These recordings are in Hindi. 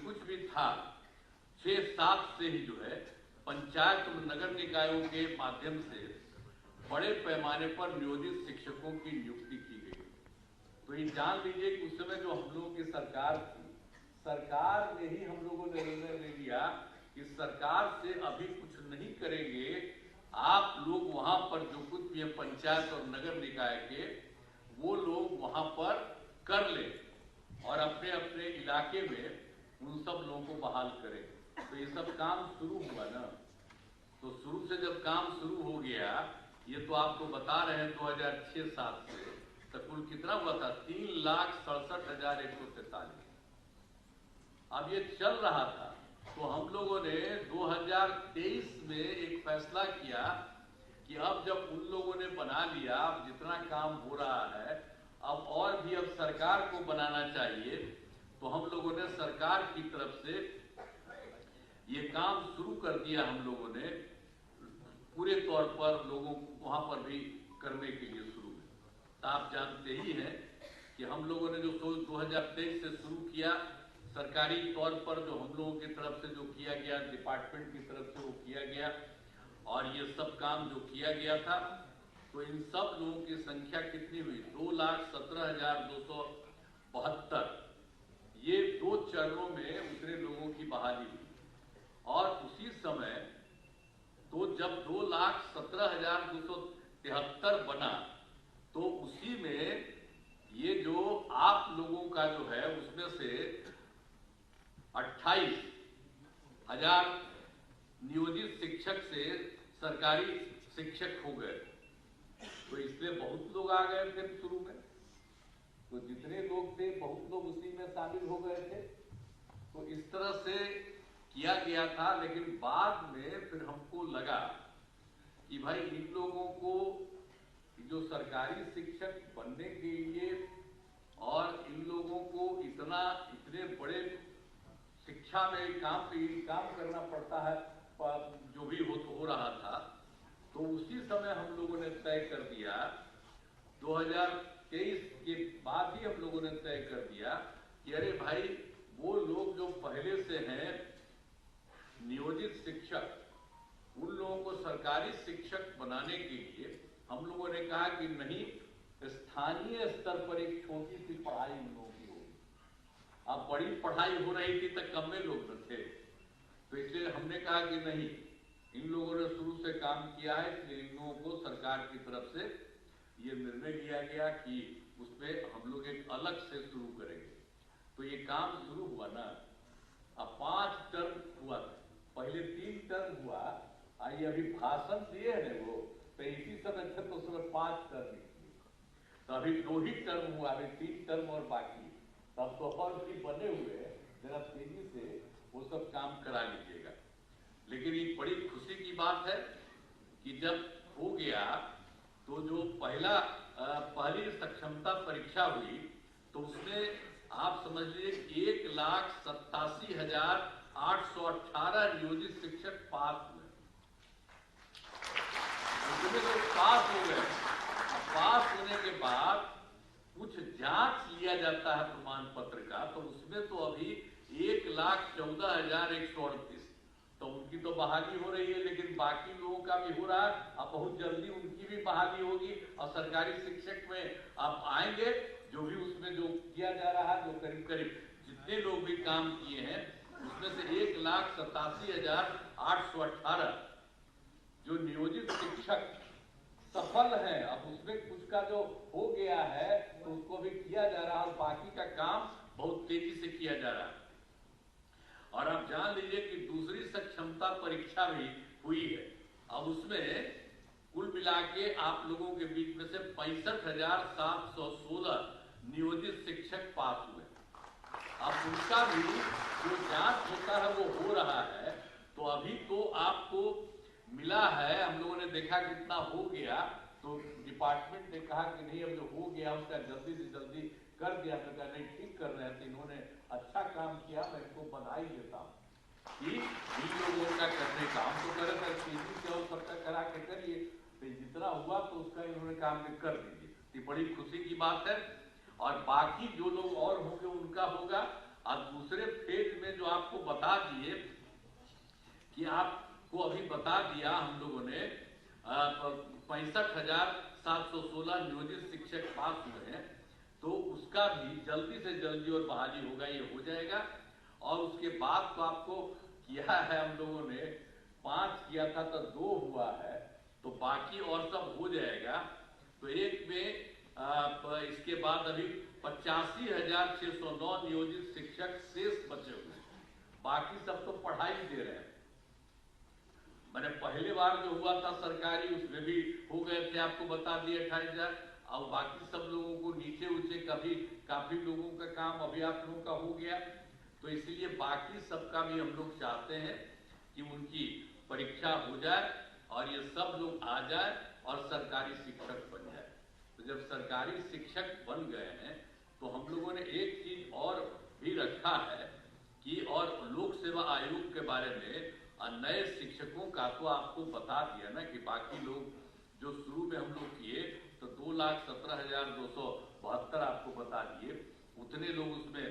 कुछ भी था 6-7 से ही जो है पंचायत और नगर निकायों के माध्यम से बड़े पैमाने पर नियोजित शिक्षकों की नियुक्ति की गई। तो ये जान लीजिए कि उस समय जो हम लोगों की सरकार थी, सरकार ने ही हम लोगों ने निर्णय ले लिया कि सरकार से अभी कुछ नहीं करेंगे, आप लोग वहां पर जो कुछ भी पंचायत और नगर निकाय के वो लोग वहां पर कर ले और अपने अपने इलाके में उन सब लोगों को बहाल करें। तो ये सब काम शुरू हुआ ना, तो शुरू से जब काम शुरू हो गया, ये तो आपको बता रहे हैं 2006-7 से तो कुल कितना हुआ था 3,67,143। अब ये चल रहा था तो हम लोगों ने 2023 में एक फैसला किया कि अब जब उन लोगों ने बना लिया, अब जितना काम हो रहा है अब और भी अब सरकार को बनाना चाहिए, तो हम लोगों ने सरकार की तरफ से ये काम शुरू कर दिया। हम लोगों ने पूरे तौर पर लोगों को वहां पर भी करने के लिए शुरू में, तो आप जानते ही हैं कि हम लोगों ने जो 2023 से शुरू किया, सरकारी तौर पर जो हम लोगों की तरफ से जो किया गया, डिपार्टमेंट की तरफ से वो किया गया और ये सब काम जो किया गया था, तो इन सब लोगों की संख्या कितनी हुई 2,17,272। ये 2 चरणों में उतने लोगों की बहाली हुई और उसी समय तो जब 2,17,273 बना तो उसी में ये जो आप लोगों का जो है उसमें से 28,000 नियोजित शिक्षक से सरकारी शिक्षक हो गए। तो इसलिए बहुत लोग आ गए थे शुरू में, तो जितने लोग थे बहुत लोग उसी में शामिल हो गए थे। तो इस तरह से किया गया था, लेकिन बाद में फिर हमको लगा कि भाई इन लोगों को जो सरकारी शिक्षक बनने के लिए और इन लोगों को इतने बड़े शिक्षा में काम करना पड़ता है, जो भी हो रहा था, तो उसी समय हम लोगों ने तय कर दिया 2023 के बाद ही हम लोगों ने तय कर दिया कि अरे भाई वो लोग जो पहले से हैं नियोजित शिक्षक, उन लोगों को सरकारी शिक्षक बनाने के लिए हम लोगों ने कहा कि नहीं, स्थानीय स्तर पर एक छोटी सी पढ़ाई उन लोगों की होगी। अब बड़ी पढ़ाई हो रही थी तो कम में लोग थे, तो इसलिए हमने कहा कि नहीं, इन लोगों ने शुरू से काम किया है, इसलिए इन लोगों को सरकार की तरफ से ये निर्णय लिया गया कि उसमें हम लोग एक अलग से शुरू करेंगे। तो ये काम शुरू हुआ ना, अब 5 टर्म हुआ था, पहले 3 टर्म हुआ, ये अभी भाषण दिए हैं वो, तो इसी समय थे तो उसमें 5 टर्म किए, तो अभी 2 ही टर्म हुआ, अभी 3 टर्म और बाकी, तब तो और भी बने हुए, जरा तेजी से वो सब काम करा लीजिएगा। लेकिन ये बड़ी खुशी की बात है कि जब हो गया तो जो पहली सक्षमता परीक्षा हुई तो उसमें आप समझ लीजिए 1,87,818 नियोजित शिक्षक पास हुए। उसमें तो पास हो गए, पास होने के बाद कुछ जांच लिया जाता है प्रमाण पत्र का, तो उसमें तो अभी 1,14,138, तो उनकी तो बहाली हो रही है, लेकिन बाकी लोगों का भी हो रहा है। अब बहुत जल्दी उनकी भी बहाली होगी और सरकारी शिक्षक में आप आएंगे, जो भी उसमें जो किया जा रहा है, जो करीब करीब जितने लोग भी काम किए हैं उसमें से 1,87,818 जो नियोजित शिक्षक सफल हैं। अब उसमें कुछ का जो हो गया है तो उसको भी किया जा रहा है और बाकी का काम बहुत तेजी से किया जा रहा है। और आप जान लीजिए कि दूसरी सक्षमता परीक्षा भी हुई है। अब उसमें कुल मिला के आप लोगों के बीच में से 65,716 नियोजित शिक्षक पास हुए। अब उनका भी जो जांच होता है वो हो रहा है, तो अभी तो आपको मिला है, हम लोगों ने देखा कितना हो गया, तो डिपार्टमेंट ने कहा कि नहीं, अब जो हो गया उसका जल्दी से जल्दी कर दिया। तो कहा नहीं, ठीक कर रहे हैं, तो इन्होंने अच्छा काम किया, मैं इनको बधाई देता हूँ कि इन लोगों का करने का हम तो करे थे तेजी से और सबका करा के करिए, तो जितना हुआ तो उसका इन्होंने काम कर दीजिए। ये बड़ी खुशी की बात है। और बाकी जो लोग और होंगे उनका होगा। और दूसरे फेज में जो आप आपको बता दिए कि आपको अभी बता दिया हम लोगों ने 65,716 नियोजित शिक्षक पास हुए हैं, तो उसका भी जल्दी से जल्दी और बहाली होगा, ये हो जाएगा। और उसके बाद तो आपको किया है हम लोगों ने 5 किया था तो 2 हुआ है, तो बाकी और सब हो जाएगा। तो एक में इसके बाद अभी 85,609 नियोजित शिक्षक शेष बचे हुए हैं, बाकी सब तो पढ़ाई दे रहे हैं। मैंने पहले बार जो हुआ था सरकारी, उसमें भी हो गए थे, आपको बता दिए 28,000। अब बाकी सब लोगों को नीचे ऊंचे काफी लोगों का काम अभी आप लोगों का हो गया, तो इसलिए बाकी सबका भी हम लोग चाहते हैं कि उनकी परीक्षा हो जाए और ये सब लोग आ जाए और सरकारी शिक्षक बन जाए। तो जब सरकारी शिक्षक बन गए हैं तो हम लोगों ने एक चीज और भी रखा है कि, और लोक सेवा आयोग के बारे में नए शिक्षकों का तो आपको बता दिया ना कि बाकी लोग जो शुरू में हम लोग किए तो 2,17,272 आपको बता दिए, उतने लोग उसमें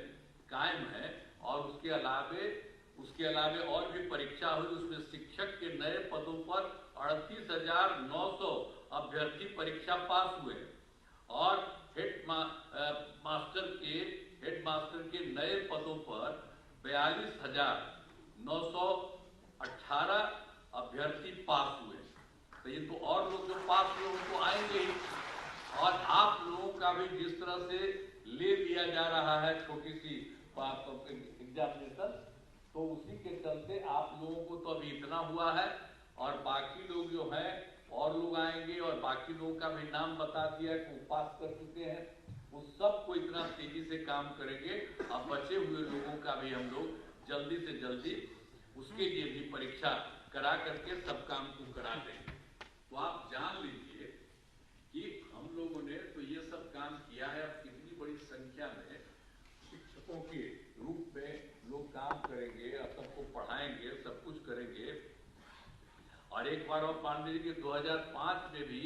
कायम है। और उसके अलावे और भी परीक्षा हुई, उसमें शिक्षक के नए पदों पर 38,900 अभ्यर्थी परीक्षा पास हुए और हेडमास्टर के नए पदों पर 42,918 अभ्यर्थी पास हुए। तो ये तो और लोग जो पास हुए उनको आएंगे ही, और आप लोगों का भी जिस तरह से ले लिया जा रहा है छोटी सी एग्जामिनेशन, तो उसी के चलते आप लोगों को तो अभी इतना हुआ है, और बाकी लोग जो है और लोग आएंगे, और बाकी लोगों का भी नाम बता दिया है वो पास कर चुके हैं, उस सबको इतना तेजी से काम करेंगे। अब बचे हुए लोगों का भी हम लोग जल्दी से जल्दी उसके लिए भी परीक्षा करा करके सब काम को करा देंगे। तो आप जान लीजिए कि हम लोगों ने तो ये सब काम किया है। अब कितनी बड़ी संख्या में शिक्षकों के रूप में लोग काम करेंगे, अब सबको पढ़ाएंगे, सब कुछ करेंगे। और एक बार और पांडे जी के 2005 में भी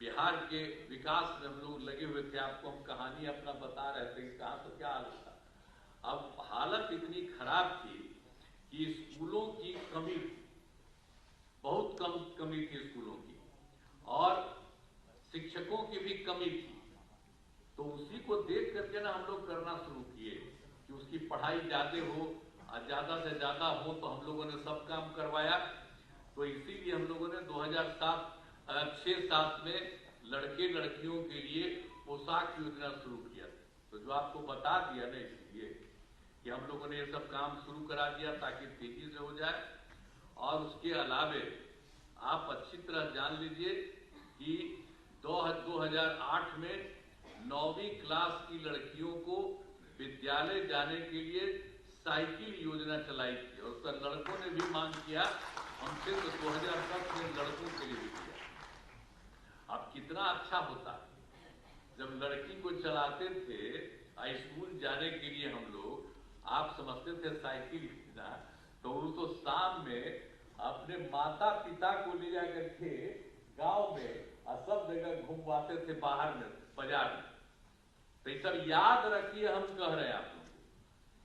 बिहार के विकास में हम लोग लगे हुए थे, आपको हम कहानी अपना बता रहे थे कि कहाँ तो क्या हाल था। अब हालत इतनी खराब थी कि स्कूलों की कमी, बहुत कमी थी स्कूलों की, और शिक्षकों की भी कमी थी। तो उसी को देख करके ना हम लोग करना शुरू किए कि उसकी पढ़ाई ज्यादा हो और ज्यादा से ज्यादा हो, तो हम लोगों ने सब काम करवाया। तो इसीलिए हम लोगों ने 2006-7 में लड़के लड़कियों के लिए पोशाक योजना शुरू किया। तो जो आपको बता दिया ना, इसलिए कि हम लोगों ने ये सब काम शुरू करा दिया ताकि तेजी से हो जाए। और उसके अलावे आप अच्छी तरह जान लीजिए कि 2008 में 9वीं क्लास की लड़कियों को विद्यालय जाने के लिए साइकिल योजना चलाई थी, और उसका लड़कों ने भी मांग किया हमसे, तो 2010 में लड़कों के लिए भी किया। अब कितना अच्छा होता जब लड़की को चलाते थे स्कूल जाने के लिए हम लोग, आप समझते थे साइकिल ना, तो वो तो शाम में अपने माता पिता को ले जाकर के गांव में और सब जगह घुमवाते थे, बाहर में बाजार में। तो ये सब याद रखिए, हम कह रहे हैं आप लोग,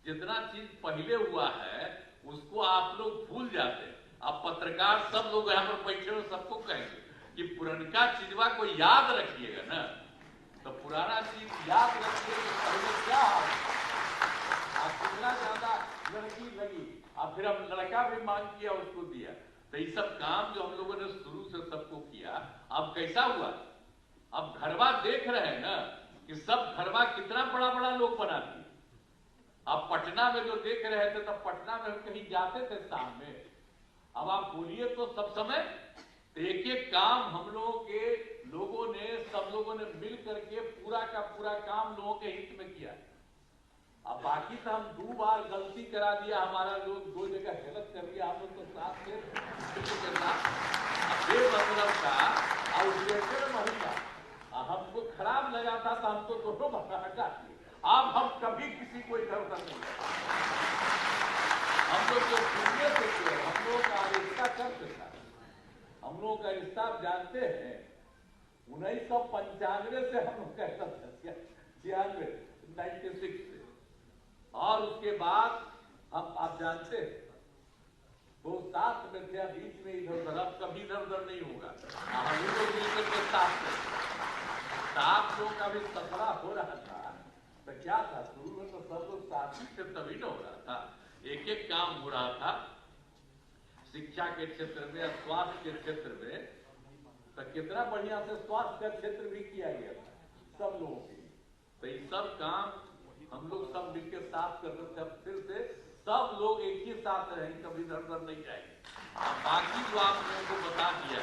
जितना चीज पहले हुआ है उसको आप लोग भूल जाते हैं। अब पत्रकार सब लोग यहाँ पर बैठे हुए सबको कहेंगे कि पुरनका चीजवा को याद रखिएगा ना, तो पुराना चीज याद रखिए कि पहले क्या हाल, कितना ज्यादा लड़की लगी, और फिर अब लड़का भी मांग किया, उसको दिया। तो ये सब काम जो हम लोगों ने शुरू से सबको किया, अब कैसा हुआ, अब घरवा देख रहे हैं ना कि सब घरवा कितना बड़ा बड़ा लोग बनाती। अब पटना में जो देख रहे थे, तब पटना में हम कहीं जाते थे शाम में, अब आप बोलिए तो सब समय एक एक काम हम लोगों के सब लोगों ने मिल करके पूरा का पूरा काम लोगों के हित में किया। अब बाकी तो हम 2 बार गलती करा दिया, हमारा लोग 2 जगह गलत कर दिया, हम लोग तो साथ में बेमतलब का और महिला हमको खराब लगा था, तो हमको दोनों हटा दिए। अब हम कभी किसी को इधर उधर नहीं, हम लोग जो सुनने से हम लोग का रिश्ता करते था, हम लोगों का रिश्ता आप जानते हैं 1995 से हम लोग का 96 से, और उसके बाद हम आप जानते हैं, वो साथ में थे, बीच में इधर उधर, अब कभी इधर उधर नहीं होगा। हम लोग मिलकर के साथ में, साथ लोग का भी सफरा हो रहा था, तो क्या था, शुरू में तो सब लोग साथ ही से तभी न हो रहा था, एक एक काम हो रहा था, शिक्षा के क्षेत्र में, स्वास्थ्य के क्षेत्र में, तो कितना बढ़िया से स्वास्थ्य का क्षेत्र भी किया गया था सब लोगों के लिए। तो ये सब काम हम लोग सब मिलकर साथ कर रहे थे। अब फिर से सब लोग एक ही साथ रहेंगे, कभी इधर उधर नहीं जाएंगे। बाकी जो आप लोगों को बता दिया